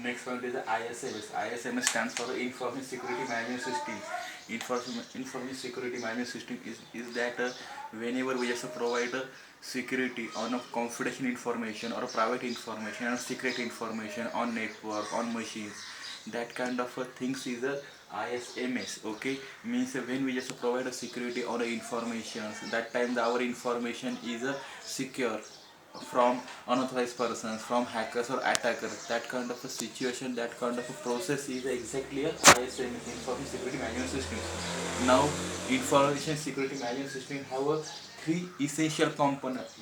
Next point is the ISMS. ISMS stands for Information Security Management System. Information Security Management System is that whenever we just provide security on a confidential information or a private information or secret information on network, on machines, that kind of things is a ISMS. Okay, means when we just provide a security on a information, that time our information is secure from unauthorized persons, from hackers or attackers. That kind of a situation, that kind of a process is exactly a ISMS, Information Security Management System. Now, Information Security Management System have three essential components.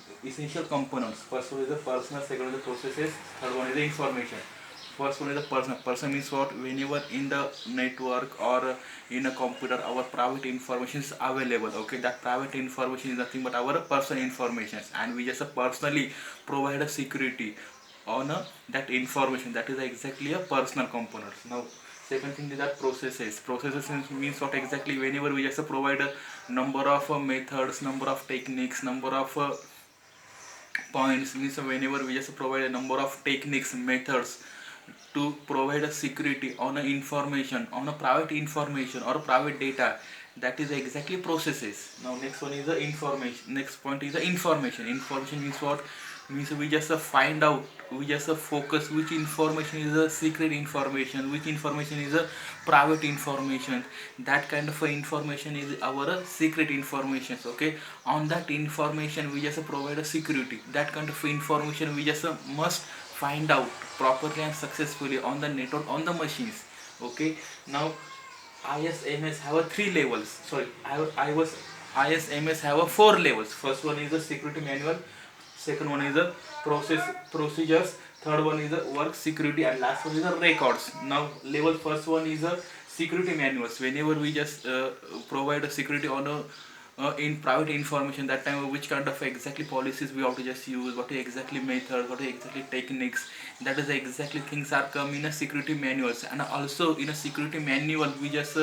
First one is the personal, second one is the processes, third one is the information. First one is the person. Person means what? Whenever in the network or in a computer, our private information is available. Okay, that private information is nothing but our personal information, and we just personally provide a security on that information. That is exactly a personal component. Now, second thing is that processes. Processes means what exactly? Whenever we just provide a number of methods, number of techniques, number of points, means whenever we just provide a number of techniques, methods to provide a security on a information, on a private information or private data, that is exactly processes. Now next one is the information. Next point is the information. Information means what? Means we just find out, we just focus which information is a secret information, which information is a private information. That kind of information is our secret information. Okay, on that information we just provide a security. That kind of information we just must find out properly and successfully on the network, on the machines. Okay, now ISMS have a three levels. Sorry, I was ISMS have a four levels. First one is the security manual, second one is the procedures, third one is the work security, and last one is the records. Now level first one is the security manuals. Whenever we just provide a security on a in private information, that time which kind of exactly policies we have to just use, what is exactly method, what is exactly techniques, that is exactly things are come in a security manuals. And also in a security manual we just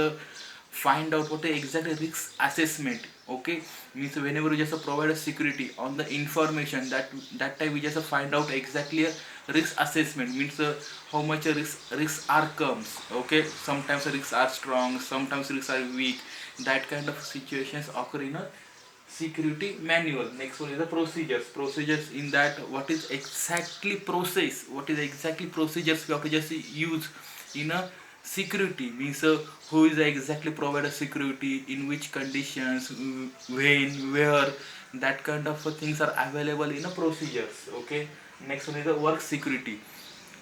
find out what is exactly risk assessment. Okay, means whenever we just provide a security on the information, that time we just find out exactly a risk assessment, means how much risks are comes. Okay, sometimes risks are strong, sometimes risks are weak. That kind of situations occur in a security manual. Next one is the procedures. Procedures in that what is exactly process, what is exactly procedures we have to just use in a security, means who is exactly provide a security, in which conditions, when, where, that kind of things are available in a procedures. Okay, next one is the work security.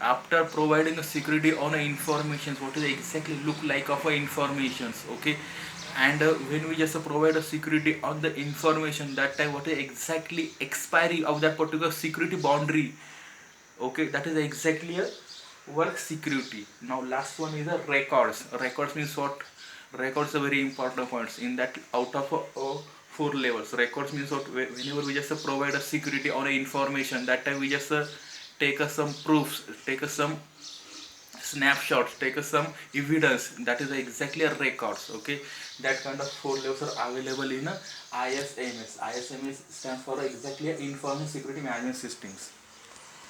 After providing a security on a information, what is exactly look like of a informations. Okay, and when we just provide a security on the information, that time what is exactly expiry of that particular security boundary. Okay, that is exactly a work security. Now last one is the records. Records means what? Records are very important points in that. Out of four levels, records means what? Whenever we just provide a security on a information, that time we just take some proofs, take some snapshots, take some evidence. That is exactly a records. Okay, that kind of four levels are available in a ISMS. ISMS stands for exactly Information Security Management Systems.